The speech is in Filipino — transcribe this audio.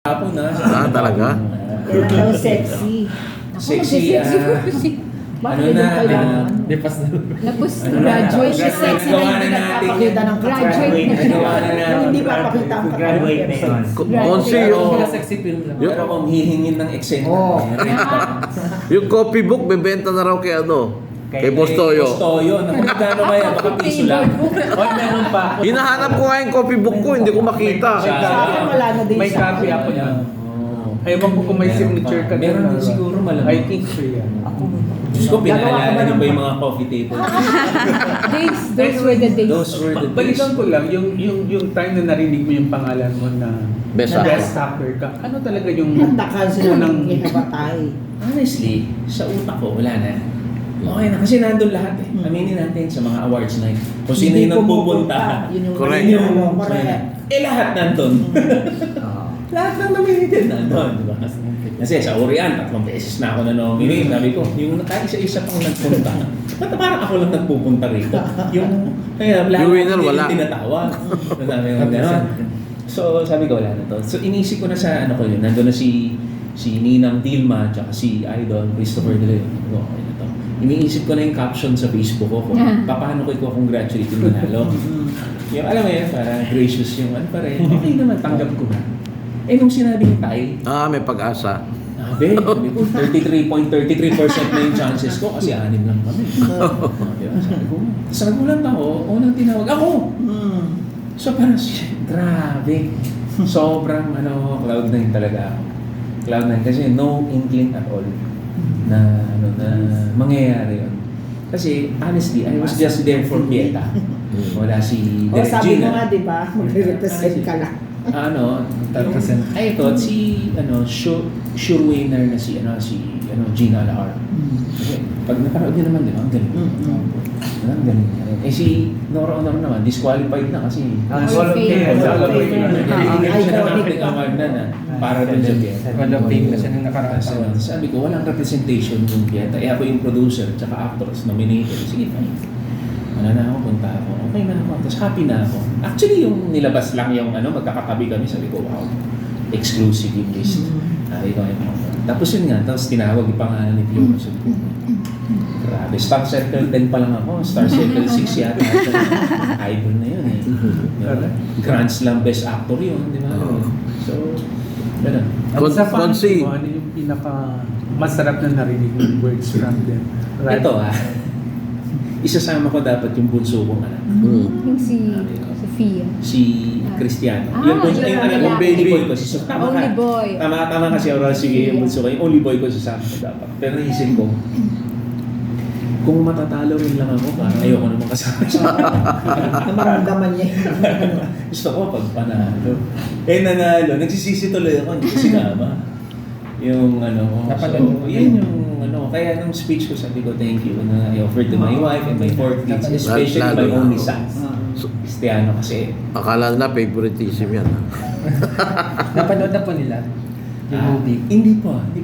Hapon na. Talaga? Kaya daw sexy. Sexy, ano na, Tapos Ano na, graduate siya graduate sexy gawa na na hindi natin Pakita ng Graduate na siya. Nagawa na natin. Hindi pa pakita ang Graduate na yun. Konsi yung, Sexy film lang. Pero kung hihingin ng eksena. Oo. yung copybook, bebenta na raw kay ano? Kay Boss Toyo. Boss Toyo. Naku, magkano kaya? Baka piso lang. O, meron pa. Hinahanap ko nga yung copybook ko, hindi ko makita. Sa akin wala na din May sa copy akin. ako yan. Oh. Ewan ko kung may signature ka Meron doon. din siguro malamang. I think so yan. Diyos ko, Gagawa ka pinaalala ba niyo ng- ba yung mga coffee table? Those were the days. Those were the days. Balikan ko lang, yung time na narinig mo yung pangalan mo na Best best actor. actor ka. Ano talaga yung Nantakan sila ng unang... kinabatay. Honestly, sa utak ko, wala na. Okay na, kasi nandun lahat eh. Aminin natin sa mga awards night. Kung sino Hindi yung pumupunta. nagpupunta. Yun yung Correct. yun yung correct. Lahat nandun. Lahat ng nominated nandun, di ba? Kasi sa Orion, 3 beses na ako na-nominate. Sabi ko, yung nakaisa-isa pang nagpunta. Ba't parang ako lang nagpupunta rito? Kaya lahat Yung winner, hindi wala. tinatawag. Sabi ko, gano'n. So sabi ko, wala na to. So inisip ko na sa ano ko yun, nandun na si Ninang Dilma, tsaka si Idol, Christopher De Leon. Sabi ko, okay na to. Iniisip ko na yung caption sa Facebook ko kung paano ko i-congratulate yung manalo. Yung alam mo yun, parang gracious yung ano pa rin. Okay naman, tanggap ko na. Eh nung sinabi ni Tay, May pag-asa. sabi ko, 33.33% na yung chances ko kasi 6 lang kami. Diba? Sabi ko, tapos nagulat ako, unang tinawag ako. So parang, grabe. Sobrang Cloud9 talaga ako. Cloud9 kasi no inkling at all na mangyayari yun. Kasi honestly, I was just there for Pieta. Wala si O Direk sabi mo Gina. nga, di ba? Magre-represent ka lang. I thought sure winner na si Gina Lahar. Kasi pag napanood niyo naman, di ba? Ang galing. Ang galing. Eh si Nora Honor naman, disqualified na kasi. Hall of Fame. Iconic award na para dun sa Pieta. Hall of Fame na siya nung nakaraan. Sabi ko, walang representation yung Pieta. Eh ako yung producer, tsaka actors nominated. Sige, fine. Wala na ako, punta ako. Okay na ako. Tapos happy na ako. Actually, yung nilabas lang yung magkakatabi kami. Sabi ko, wow, exclusive yung list. Sabi ko, tapos yun nga, tapos tinawag yung pangalan ni Pio. Sabi ko, grabe. Star Circle 10 pa lang ako. Star Circle 6 yata. Idol na yun eh. Diba? Grand Slam Best Actor yun, di ba? So, gano'n. Sa Konsi. fancy mo, ano yung pinaka masarap na narinig ng words from them? Right? Ito isasama ko dapat yung bunso kong anak. Yung si Sophia. Si Cristiano. Ah, bunso, yung yung anak lalaki. kong baby boy ko. Tama Only ka. boy. Tama kasi Aurora. Sige, yung bunso ko. Yung only boy ko sasama ko dapat. Pero naisip ko, kung matatalo rin lang ako, parang ayoko naman kasama siya. Na maramdaman niya. Gusto ko pag panalo. Nanalo. Nagsisisi tuloy ako. Hindi ko sinama. Yung Napanood mo. yun yung kaya nung speech ko sabi ko thank you na I offered to my wife and my 4 kids, especially my Lalo na. only son. Cristiano kasi. Akala na favoritism yan. Napanood na po nila yung movie. Hindi pa.